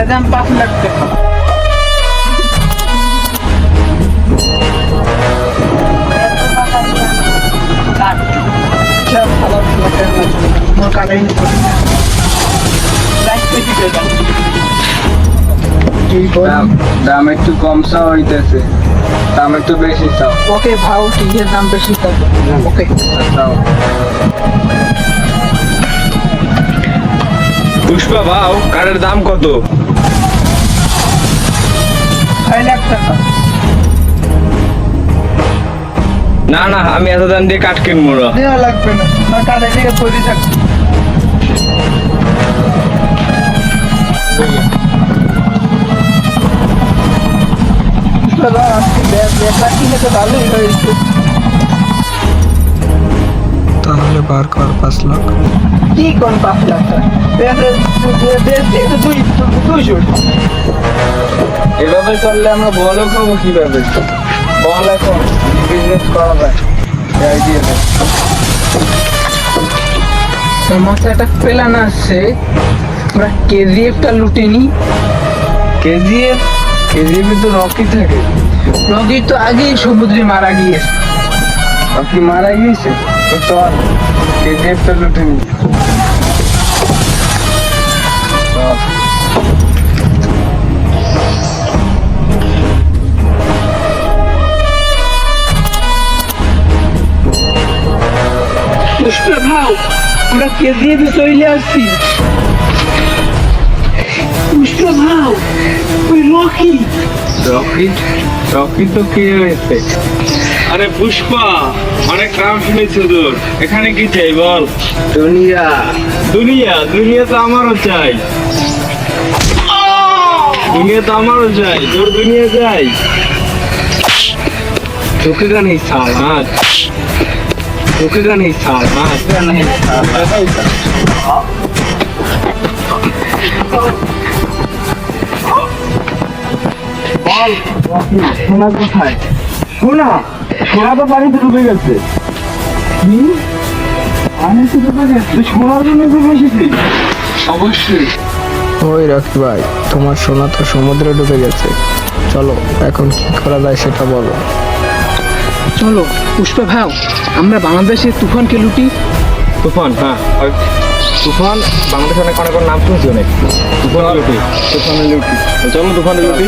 দাম 5 লাখ টাকা। আচ্ছা, ভালো লাগলো না। মোর কাটাই করি না। লাইক পেটি দে দাও। দাম একটু কম চাও হইতেছে, দাম একটু বেশি চাও। ওকে ভাও, টিকের দাম বেশি চাও। ওকে চাও পুষ্পা ভাও, কাঠের দাম কত? 6 লাখ টাকা। না না, আমি এত দাম দিয়ে কাঠ কিনবো না। দেওয়া লাগবে না, আমার কাটাই থেকে পড়ে থাকবে। দাদা আজকে ব্যাগটা কিনে তো ভালোই হয়েছে। তাহলে বার কর 5 লাখ। কি কোন 5 লাখ টাকা? দুইশো। এভাবে চললে আমরা বড় খাবো কিভাবে? বল এখন বিজনেস করা যায়, আইডিয়া দে। মাথায় একটা প্ল্যান আসছে, আমরা কেজিএফটা লুটে নি। কেজিএফ তো রকি থাকে। রকি তো আগেই সমুদ্রে মারা গিয়েছে। রকি মারা গিয়েছে, তো চল কেজিএফটা লুটে নি। পুষ্পা ভাও, আমরা কেজিএফে চলে আসছি। পুষ্পা ভাও, ওই রকি। রকি তো কি হয়েছে? আরে পুষ্পা, অনেক নাম শুনেছি তোর, এখানে কি চাই বল? দুনিয়া দুনিয়া তো আমারও চাই। দুনিয়া তো আমারও চাই, তোর দুনিয়া চাই। ঝুঁকেगा नहीं साला, झुकेगा नहीं साला, नहीं বল সোনা কোথায়? সোনা তো পানিতে ডুবে গেছে। কি পানিতে ডুবে গেছে? তুই সোনার জন্য ডুবে এসেছিস? অবশ্যই। ওই রকি ভাই, তোমার সোনা তো সমুদ্রে ডুবে গেছে। চলো এখন কি করা যায় সেটা বলো। চলো পুষ্পা ভাও, আমরা বাংলাদেশের তুফানকে লুটি। তুফান, হ্যাঁ তুফান বাংলাদেশ অনেক নাম শুনছি অনেক। তুফান লুটি, তুফানে লুটি। চলো তুফানে লুটি।